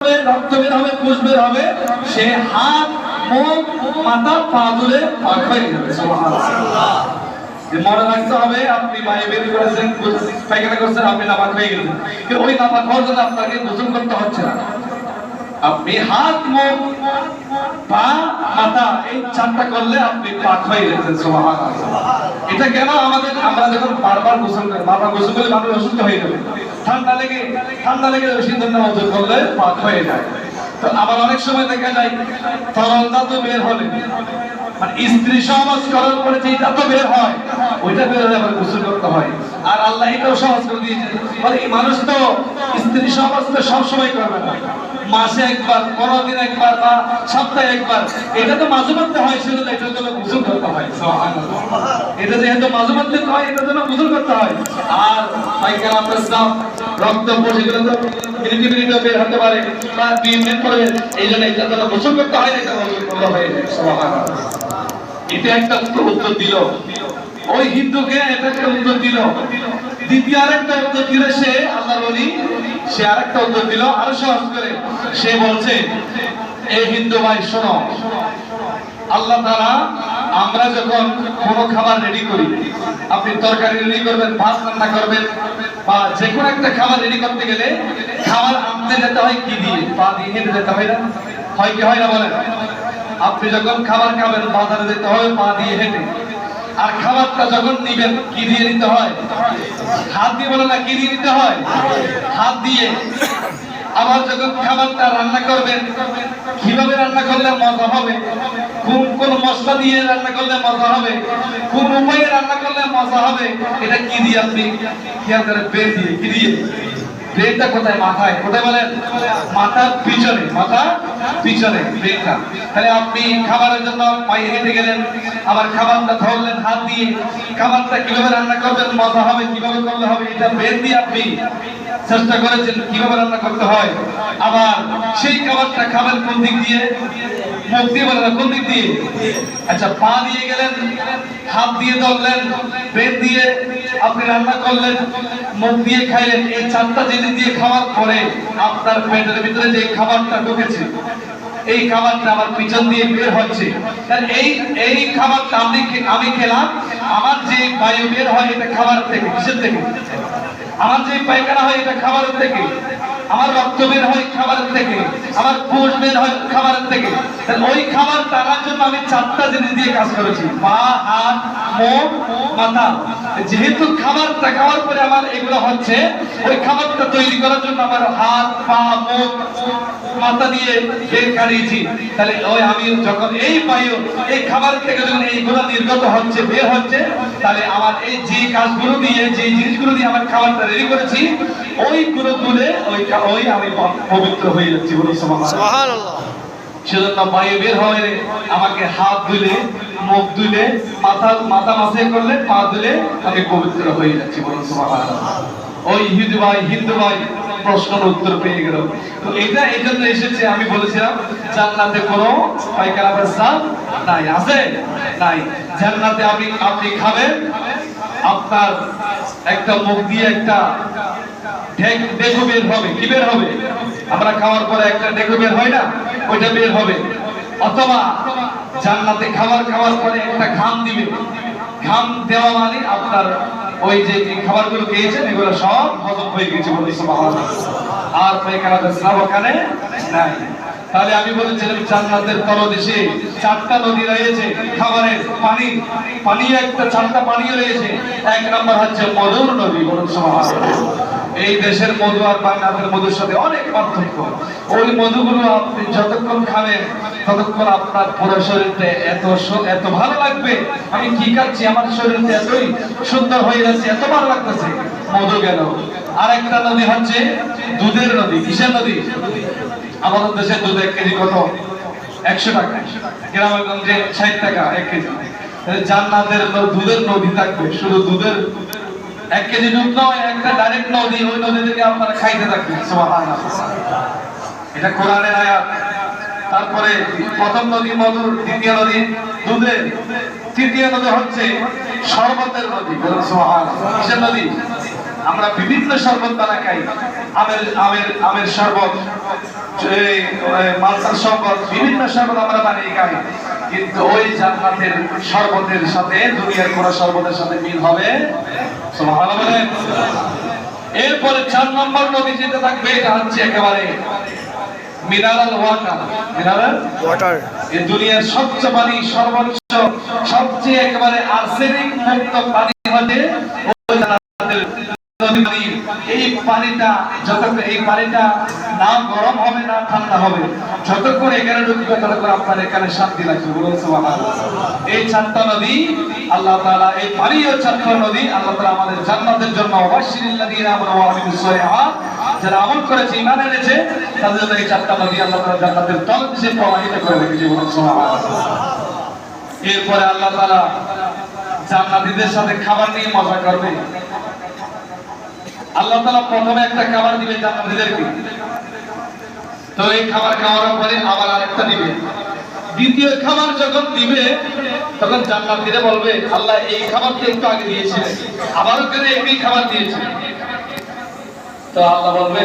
রক্ত বের হবে, পুষ বের হবে, সে হাত, মুখ, মাথা, পা তুলে পাক হয়ে যাবে। সুবহানাল্লাহ। মনে রাখতে হবে, আপনি মায়ে বের করেছেন, পায়খানা করছেন, আপনি নাপাক হয়ে গেলেন, কিন্তু ওই নাপাক হওয়ার জন্য আপনাকে গোসল করতে হচ্ছে না। আপনি হাত, মুখ, পা, মাথা এই চারটা করলে আপনি পাক হয়ে গেছেন। সুবহানাল্লাহ। এটা কেন আমরা যখন বারবার গোসল করি, বারবার গোসল করলে মানুষ অসুস্থ হয়ে যাবে, ঠান্ডা লেগে সিদ্ধ ওজন করলে পাক হয়ে যায়। তো আবার অনেক সময় দেখা যায় তরল ধাতু বের হলে, মানে স্ত্রী সহবাস করার পরে যে ধাতু বের হয়, ওইটা বের হলে আবার গোসল করতে হয়। আর আল্লাহ এটাও সহজ করে দিয়েছে, মানে এই মানুষ তো স্ত্রী সহবাস তো সবসময় করবে না, মাসে একবার, 15 দিন একবার বা সপ্তাহে একবার, এটা তো মাঝে মধ্যে হয়, সেজন্য এটার জন্য গোসল করতে হয়। সুবহানাল্লাহ। এটা যেহেতু মাঝে মধ্যে হয়, এটার জন্য গোসল করতে হয়। আর পায়খানা, প্রস্রাব, রক্ত, এগুলো তো মিনিটে বের হতে পারে, বা 2 মিনিট পরে, এই জন্য এটার জন্য গোসল করতে হয়, এটা গোসল করতে হয়। সুবহানাল্লাহ। এটা একটা উত্তর দিল ওই হিন্দুকে, এটা একটা উত্তর দিল। দ্বিতীয় আরেকটা উত্তর দিল সে, আল্লাহর ওলি, সে আরেকটা উত্তর দিল আরো সহজ করে। সে বলছে, এই হিন্দু ভাই শোনো, আল্লাহ তাআলা, আমরা যখন কোনো খাবার রেডি করি, আপনি তরকারি রেডি করবেন, ভাত রান্না করবেন, বা যে কোনো একটা খাবার রেডি করতে গেলে খাবার আনতে যেতে হয় কি দিয়ে? পা দিয়ে হেঁটে যেতে হয় না? হয় কি হয় না বলেন? আপনি যখন খাবার খাবেন, বাজারে যেতে হবে পা দিয়ে হেঁটে। আর খাবারটা যখন নিবেন, কি দিয়ে নিতে হয়? হাত দিয়ে। বলে না, কি দিয়ে নিতে হয়? হাত দিয়ে। আবার যখন খাবারটা রান্না করবেন, কিভাবে রান্না করলে মজা হবে, কোন মশলা দিয়ে রান্না করলে মজা হবে, কোন উপায়ে রান্না করলে মজা হবে, এটা কি দিয়ে আপনি খেয়াল করে? ব্রেন দিয়ে। কি দিয়ে? ব্রেনটা কোথায়? মাথায়। কোথায় বলেন? মাথার পিছনে। মাথার পিছনে ব্রেনটা। তাহলে আপনি খাবারের জন্য পায়ে হেঁটে গেলেন, আবার খাবারটা ধরলেন হাত দিয়ে, খাবারটা কিভাবে রান্না করবেন, মজা হবে, কিভাবে করলে হবে, এটা ব্রেন দিয়ে আপনি চেষ্টা করেছেন কিভাবে রান্না করতে হয়। আবার সেই খাবারটা খাবেন কোন দিক দিয়ে? মুখ দিয়ে। বলে না, কোন দিক দিয়ে? আচ্ছা, পা দিয়ে গেলেন, হাত দিয়ে ধরলেন, ব্রেন দিয়ে আপনি রান্না করলেন, মুখ দিয়ে খাইলেন। এই 4টা জিনিস দিয়ে খাওয়ার পরে আপনার পেটের ভিতরে যে খাবারটা ঢুকেছে, এই খাবারটা আমার পিছন দিয়ে বের হচ্ছে। এই খাবারটা আমি খেলাম, আমার যে বায়ু বের হয় এটা খাবার থেকে। কিসের থেকে? আমার যে পায়খানা হয় এটা খাবারের থেকে, আমার রক্ত বের হয় খাবারের থেকে, আমার পুষ বের হয় খাবারের থেকে। ওই খাবার টানার জন্য আমি 4টা জিনিস দিয়ে কাজ করেছি, পা, হাত, মুখ, মাথা। যেহেতু খাবারটা খাওয়ার পরে আমার এগুলো হচ্ছে, ওই খাবারটা তৈরি করার জন্য আমার হাত, পা, মুখ, মাথা দিয়ে বের কাটিয়েছি। তাহলে ওই আমি যখন এই বায়ু, এই খাবার থেকে যখন এইগুলো নির্গত হচ্ছে, বের হচ্ছে, তাহলে আমার এই যে কাজগুলো দিয়ে, যে জিনিসগুলো দিয়ে আমার খাবারটা রেডি করেছি, ওইগুলো তুলে ওই আমি পবিত্র হয়ে যাচ্ছি। বলি সুবহানাল্লাহ। সেজন্য বায়ু বের হয়ে আমাকে হাত ধুলে, মুখ ধুলে, মাথা মাসে করলে, পা ধুলে আমি পবিত্র হয়ে যাচ্ছি। বলুন সুবহানাল্লাহ। ওই হিন্দু ভাই প্রশ্নের উত্তর পেয়ে গেল। তো এটা এই জন্য এসেছে, আমি বলেছিলাম জান্নাতে কোনো পায়খানা পেশাব নাই। আছে? নাই। জান্নাতে আপনি খাবেন, আপনার একটা মুখ দিয়ে একটা ডেকু বের হবে। কি বের হবে? আমরা খাওয়ার পরে একটা ডেকু বের হয় না, ওইটা বের হবে। অথবা জান্নাতে খাওয়ার পরে একটা ঘাম দিবে। ঘাম দেওয়া মানে আপনার ওই যে খাবারগুলো খেয়েছেন এগুলো সব হজম হয়ে গেছে। বলি সুবহানাল্লাহ। আর পায়খানা পেশাব ওখানে নাই। তাহলে আমি বলেছিলাম জান্নাতের তলদেশে 4টা নদী রয়েছে খাবারের পানি একটা 4টা পানিও রয়েছে। 1 নম্বর হচ্ছে মধুর নদী। বলুন সুবহানাল্লাহ। এই দেশের মধু আর বাংলাদেশের মধুর সাথে অনেক পার্থক্য। ওই মধুগুলো আপনি যতক্ষণ খাবেন ততক্ষণ আপনার পুরো শরীরটা এত ভালো লাগবে, আমি কি খাচ্ছি, আমার শরীরটা এতই সুন্দর হয়ে যাচ্ছে, এত ভালো লাগতেছে। মধু গেল। আর একটা নদী হচ্ছে দুধের নদী। কিসের নদী? আমাদের দেশের দুধ 1 কেজি কত? 100 টাকা। গ্রামেগঞ্জে 60 টাকা 1 কেজি। জান্নাতের দুধের নদী থাকবে, শুধু দুধের 1 কেজি দুধ নয়, একটা ডাইরেক্ট নদী, ওই নদী থেকে আপনারা খাইতে থাকবেন। সুবহানাল্লাহ। এটা কোরআনের আয়াত। তারপরে প্রথম নদী মধুর, দ্বিতীয় নদী দুধের, তৃতীয় নদী হচ্ছে শরবতের নদী। বলুন সুবহানাল্লাহ। কিসের নদী? আমরা বিভিন্ন শরবত বানা খাই। আমের আমের আমের শরবত, মালসার শরবত, বিভিন্ন শরবত আমরা বানিয়ে খাই, কিন্তু ওই জান্নাতের শরবতের সাথে দুনিয়ার কোন শরবতের সাথে মিল হবে? সুবহানাল্লাহ বলেন। এরপরে 4 নম্বর নদী যেটা থাকবে এটা হচ্ছে একেবারে মিনারেল ওয়াটার। মিনারেল ওয়াটার এই দুনিয়ার সবচেয়ে পানি, সর্বোচ্চ সবচেয়ে একেবারে আর্সেনিক মুক্ত পানি হবে ওই জান্নাতের নদী পানি। এই পানিটা যতক্ষণ এই পানিটা না গরম হবে না ঠান্ডা হবে, যতক্ষণ এখানে ঢুকবে ততক্ষণ আপনার এখানে শান্তি লাগবে। বলুন সুবহানাল্লাহ। এই 4টা নদী আল্লাহ তাআলা, এই পানি ও 4টা নদী আল্লাহ তাআলা আমাদের জান্নাতের জন্য ওয়াশিরিল্লাযিনা আমানু ওয়া আমিলুস সালিহাত, যারা আমল করেছে, ঈমান এনেছে, তাদের জন্য এই 4টা নদী আল্লাহ তাআলা জান্নাতের তলদেশে প্রবাহিত করে রেখেছে। বলুন সুবহানাল্লাহ। এরপরে আল্লাহ তাআলা জান্নাতীদের সাথে খাবার নিয়ে মজা করবে। আল্লাহ তাআলা প্রথমে একটা খাবার দিবে জান্নাতীদেরকে, তো এই খাবার খাওয়ার পরে আবার আরেকটা দিবে। দ্বিতীয় খাবার যখন দিবে তখন জান্নাতীরা বলবে, আল্লাহ এই খাবারটা একটু আগে দিয়েছিলেন, আবারও কেন একই খাবার দিয়েছেন? তো আল্লাহ বলবে